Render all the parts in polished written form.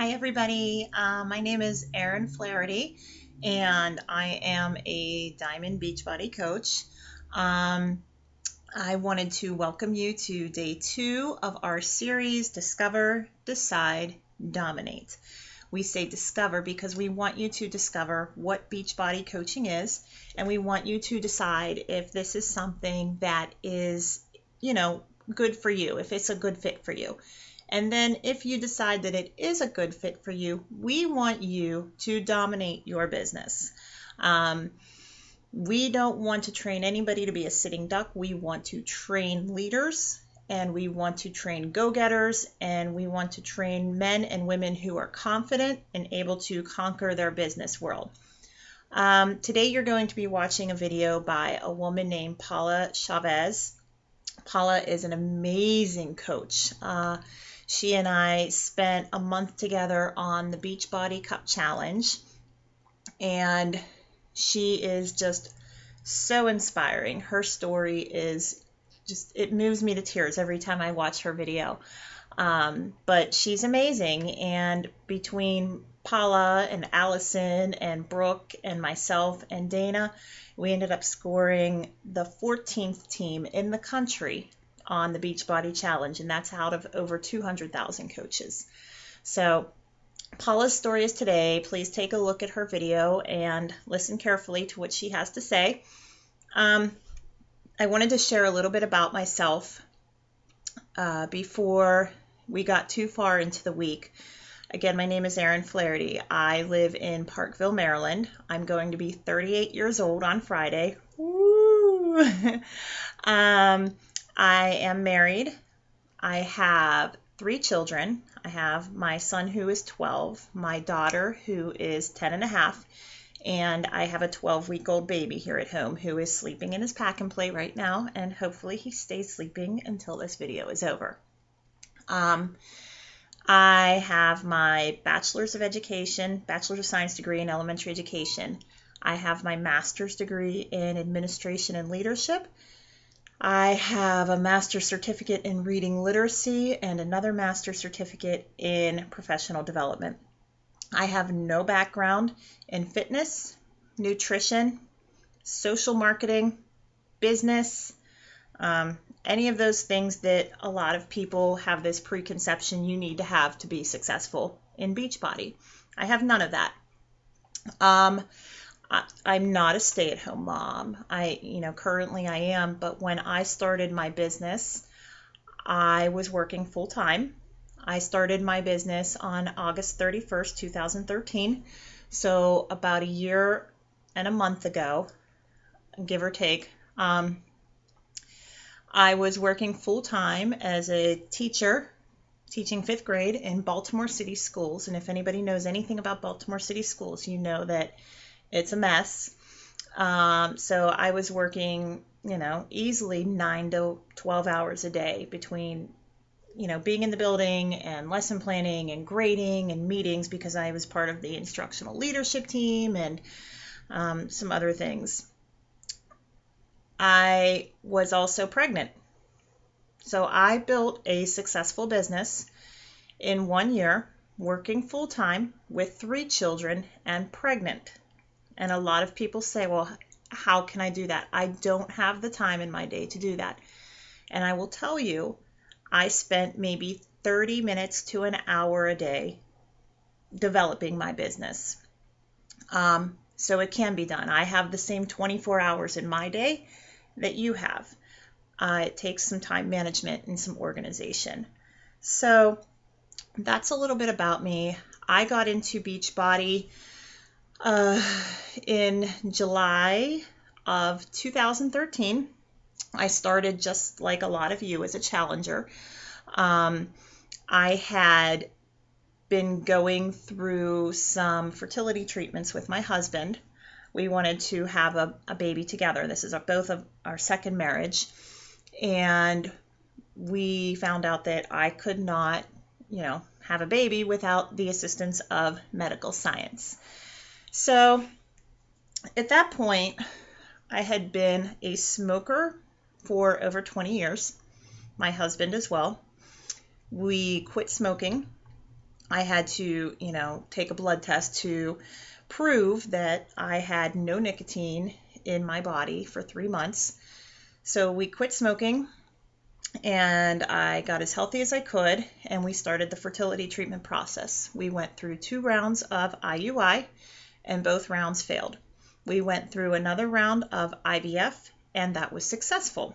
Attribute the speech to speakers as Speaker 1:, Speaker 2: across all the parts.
Speaker 1: Hi, everybody. My name is Erin Flaherty, and I am a Diamond Beachbody coach. Um, I wanted to welcome you to day 2 of our series, Discover, Decide, Dominate. We say discover because we want you to discover what Beachbody coaching is, and we want you to decide if this is something that is, good for you, if it's a good fit for you. And then if you decide that it is a good fit for you, we want you to dominate your business. We don't want to train anybody to be a sitting duck. We want to train leaders, and we want to train go-getters, and we want to train men and women who are confident and able to conquer their business world. Today you're going to be watching a video by a woman named Paula Chavez. Paula is an amazing coach. She and I spent a month together on the Beachbody Cup Challenge, and she is just so inspiring. Her story is it moves me to tears every time I watch her video. But she's amazing, and between Paula and Allison and Brooke and myself and Dana, we ended up scoring the 14th team in the country on the Beachbody Challenge, and that's out of over 200,000 coaches. So Paula's story is today. Please take a look at her video and listen carefully to what she has to say. I wanted to share a little bit about myself before we got too far into the week. Again, my name is Erin Flaherty. I live in Parkville, Maryland. I'm going to be 38 years old on Friday. Woo! I am married. I have 3 children. I have my son who is 12, my daughter who is 10 and a half, and I have a 12-week-old baby here at home who is sleeping in his pack and play right now, and hopefully he stays sleeping until this video is over. I have my Bachelor's of Science degree in elementary education. I have my Master's degree in Administration and Leadership. I have a Master's certificate in Reading Literacy and another Master's certificate in Professional Development. I have no background in fitness, nutrition, social marketing, business, any of those things that a lot of people have this preconception you need to have to be successful in Beachbody. I have none of that. I'm not a stay-at-home mom. Currently I am, but when I started my business, I was working full-time. I started my business on August 31st, 2013. So about a year and a month ago, give or take, I was working full-time as a teacher, teaching 5th grade in Baltimore City schools. And if anybody knows anything about Baltimore City schools, you know that it's a mess. So I was working, easily 9 to 12 hours a day between, being in the building and lesson planning and grading and meetings because I was part of the instructional leadership team and some other things. I was also pregnant. So I built a successful business in 1 year, working full-time with 3 children and pregnant. And a lot of people say, well, how can I do that? I don't have the time in my day to do that. And I will tell you, I spent maybe 30 minutes to an hour a day developing my business. So it can be done. I have the same 24 hours in my day that you have. It takes some time management and some organization. So that's a little bit about me. I got into Beachbody in July of 2013. I started just like a lot of you as a challenger. I had been going through some fertility treatments with my husband. We wanted to have a baby together. This is both of our second marriage. And we found out that I could not, have a baby without the assistance of medical science. So at that point, I had been a smoker for over 20 years, my husband as well. We quit smoking I had to, take a blood test to prove that I had no nicotine in my body for 3 months. So we quit smoking, and I got as healthy as I could, and we started the fertility treatment process. We went through 2 rounds of IUI, and both rounds failed. We went through another round of IVF, and that was successful.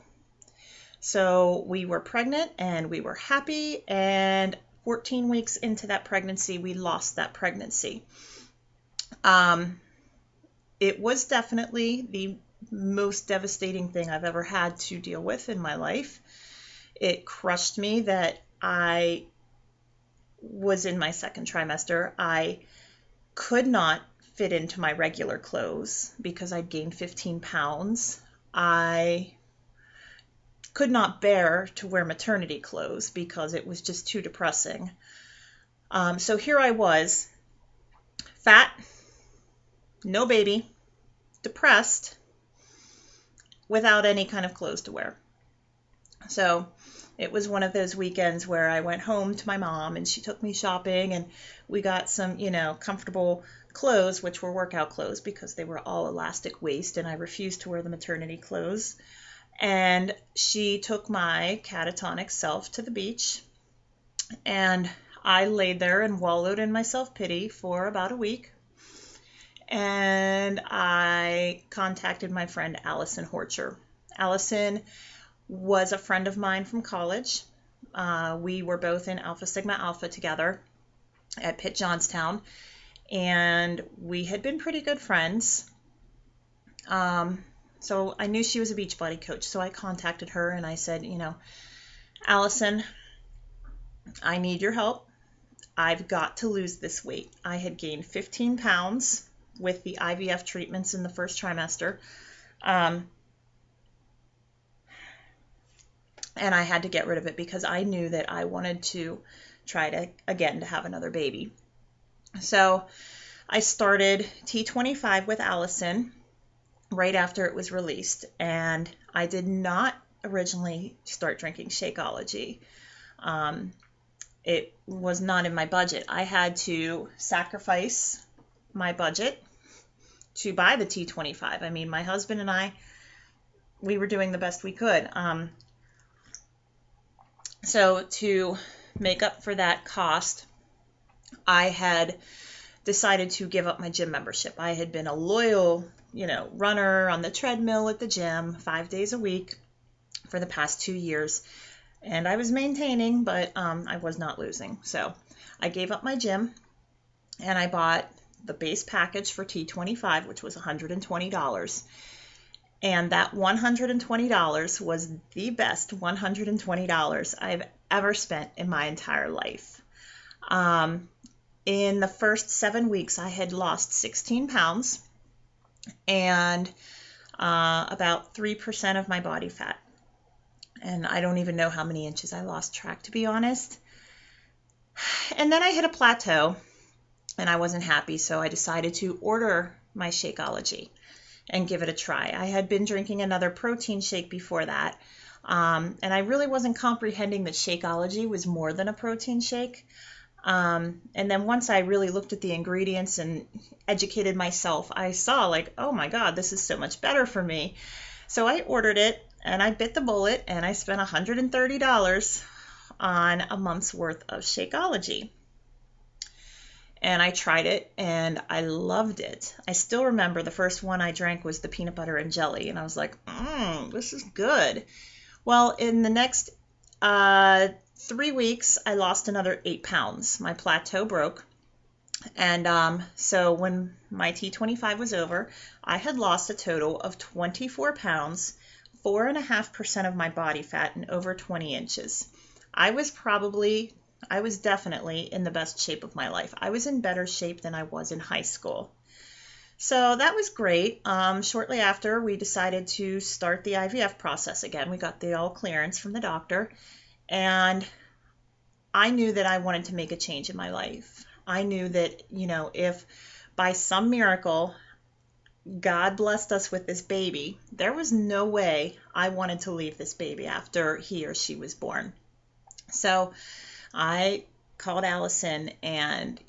Speaker 1: So we were pregnant, and we were happy, and 14 weeks into that pregnancy, we lost that pregnancy. It was definitely the most devastating thing I've ever had to deal with in my life. It crushed me that I was in my second trimester. I could not fit into my regular clothes because I'd gained 15 pounds. I could not bear to wear maternity clothes because it was just too depressing. So here I was, fat, no baby, depressed, without any kind of clothes to wear. So it was one of those weekends where I went home to my mom and she took me shopping, and we got some, comfortable clothes, which were workout clothes because they were all elastic waist, and I refused to wear the maternity clothes. And she took my catatonic self to the beach, and I laid there and wallowed in my self-pity for about a week. And I contacted my friend Allison Horcher. Allison was a friend of mine from college. We were both in Alpha Sigma Alpha together at Pitt Johnstown, and we had been pretty good friends. So I knew she was a Beachbody coach, so I contacted her and I said, Allison, I need your help. I've got to lose this weight. I had gained 15 pounds with the IVF treatments in the first trimester. And I had to get rid of it because I knew that I wanted to try to have another baby. So I started T25 with Allison right after it was released, and I did not originally start drinking Shakeology. It was not in my budget. I had to sacrifice my budget to buy the T25. I mean, my husband and I, we were doing the best we could. So to make up for that cost, I had decided to give up my gym membership. I had been a loyal, runner on the treadmill at the gym 5 days a week for the past 2 years. And I was maintaining, but I was not losing. So I gave up my gym, and I bought the base package for T25, which was $120. And that $120 was the best $120 I've ever spent in my entire life. In the first 7 weeks, I had lost 16 pounds and about 3% of my body fat. And I don't even know how many inches I lost track, to be honest. And then I hit a plateau, and I wasn't happy, so I decided to order my Shakeology and give it a try. I had been drinking another protein shake before that, and I really wasn't comprehending that Shakeology was more than a protein shake. And then once I really looked at the ingredients and educated myself, I saw oh my God, this is so much better for me. So I ordered it, and I bit the bullet, and I spent $130 on a month's worth of Shakeology. And I tried it, and I loved it. I still remember the first one I drank was the peanut butter and jelly, and I was like, this is good. Well, in the next 3 weeks, I lost another 8 pounds. My plateau broke. And so when my T25 was over, I had lost a total of 24 pounds, 4.5% of my body fat, and over 20 inches. I was definitely in the best shape of my life. I was in better shape than I was in high school. So that was great. Shortly after, we decided to start the IVF process again. We got the all clearance from the doctor, and I knew that I wanted to make a change in my life. I knew that, if by some miracle God blessed us with this baby, there was no way I wanted to leave this baby after he or she was born. So I called Allison and,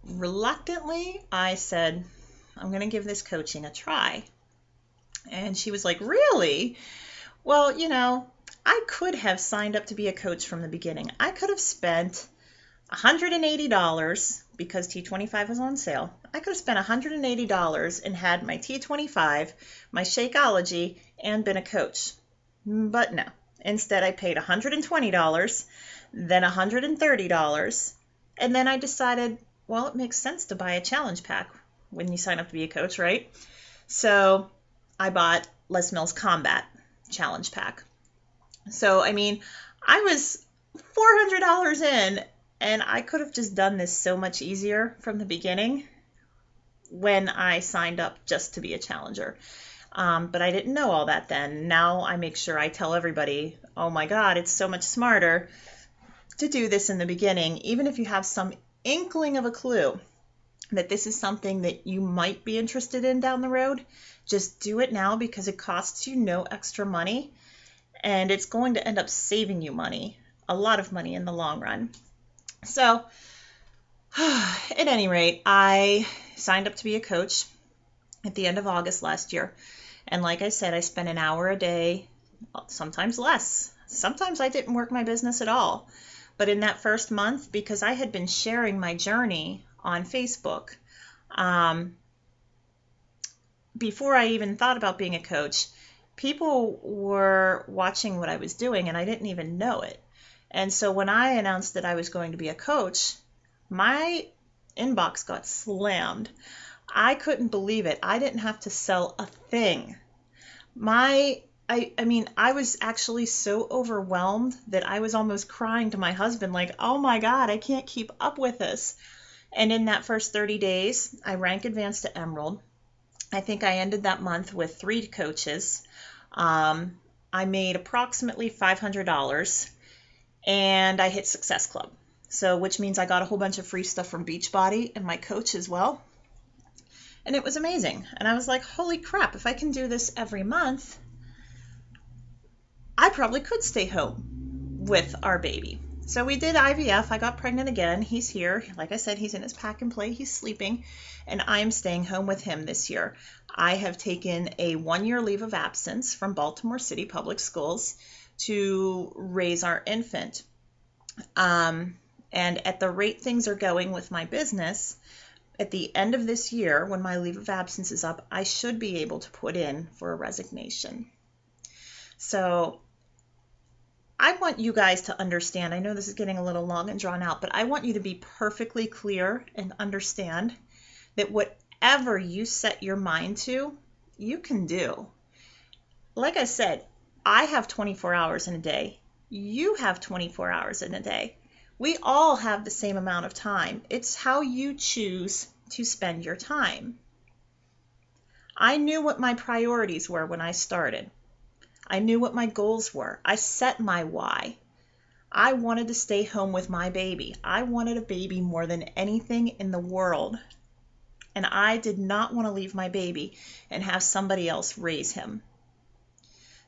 Speaker 1: reluctantly I said, I'm going to give this coaching a try. And she was like, really? Well, I could have signed up to be a coach from the beginning. I could have spent $180 because T25 was on sale. I could have spent $180 and had my T25, my Shakeology, and been a coach. But no. Instead, I paid $120, then $130, and then I decided, well, it makes sense to buy a challenge pack when you sign up to be a coach, right? So I bought Les Mills Combat Challenge Pack. So, I was $400 in, and I could have just done this so much easier from the beginning when I signed up just to be a challenger. But I didn't know all that then. Now I make sure I tell everybody, oh my God, it's so much smarter to do this in the beginning, even if you have some inkling of a clue that this is something that you might be interested in down the road. Just do it now because it costs you no extra money, and it's going to end up saving you money, a lot of money in the long run. So, at any rate, I signed up to be a coach at the end of August last year. And like I said, I spent an hour a day, sometimes less. Sometimes I didn't work my business at all. But in that first month, because I had been sharing my journey on Facebook, before I even thought about being a coach, people were watching what I was doing and I didn't even know it. And so when I announced that I was going to be a coach, my inbox got slammed. I couldn't believe it. I didn't have to sell a thing. I was actually so overwhelmed that I was almost crying to my husband, like, oh my God, I can't keep up with this. And in that first 30 days, I rank advanced to Emerald. I think I ended that month with 3 coaches. I made approximately $500, and I hit Success Club. So, which means I got a whole bunch of free stuff from Beachbody and my coach as well. And it was amazing. And I was like, holy crap, if I can do this every month, I probably could stay home with our baby. So we did IVF. I got pregnant again. He's here. Like I said, he's in his pack and play. He's sleeping. And I'm staying home with him this year. I have taken a 1-year leave of absence from Baltimore City Public Schools to raise our infant. And at the rate things are going with my business, at the end of this year, when my leave of absence is up, I should be able to put in for a resignation. So I want you guys to understand, I know this is getting a little long and drawn out, but I want you to be perfectly clear and understand that whatever you set your mind to, you can do. Like I said, I have 24 hours in a day. You have 24 hours in a day. We all have the same amount of time. It's how you choose to spend your time. I knew what my priorities were when I started. I knew what my goals were. I set my why. I wanted to stay home with my baby. I wanted a baby more than anything in the world. And I did not want to leave my baby and have somebody else raise him.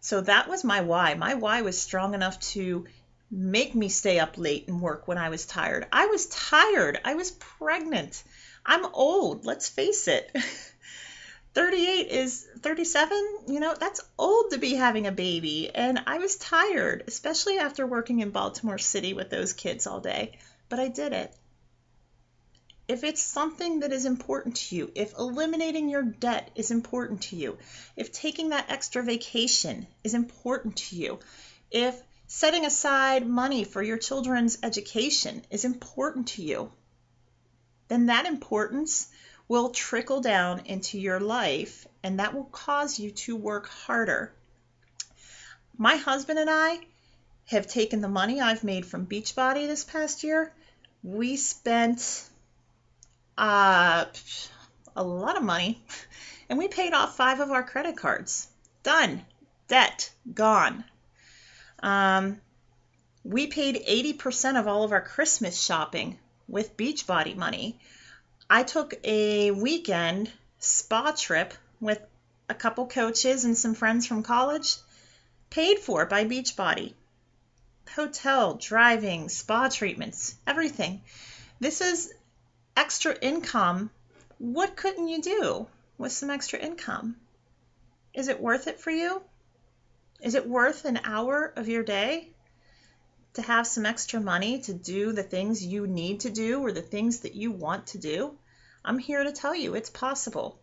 Speaker 1: So that was my why. My why was strong enough to make me stay up late and work when I was tired. I was tired. I was pregnant. I'm old, let's face it. 37, that's old to be having a baby. And I was tired, especially after working in Baltimore City with those kids all day. But I did it. If it's something that is important to you, if eliminating your debt is important to you, if taking that extra vacation is important to you, if setting aside money for your children's education is important to you, then that importance will trickle down into your life, and that will cause you to work harder. My husband and I have taken the money I've made from Beachbody this past year. We spent a lot of money, and we paid off 5 of our credit cards. Done. Debt gone. We paid 80% of all of our Christmas shopping with Beachbody money. I took a weekend spa trip with a couple coaches and some friends from college, paid for by Beachbody. hotel, driving, spa treatments, everything. This is extra income. What couldn't you do with some extra income? Is it worth it for you? Is it worth an hour of your day to have some extra money to do the things you need to do or the things that you want to do? I'm here to tell you it's possible.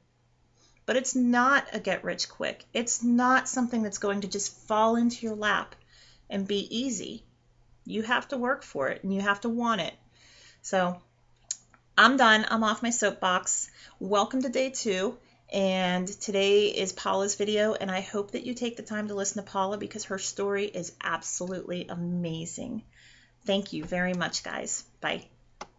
Speaker 1: But it's not a get rich quick. It's not something that's going to just fall into your lap and be easy. You have to work for it and you have to want it. So I'm done. I'm off my soapbox. Welcome to day 2. And today is Paula's video, and I hope that you take the time to listen to Paula because her story is absolutely amazing. Thank you very much, guys. Bye.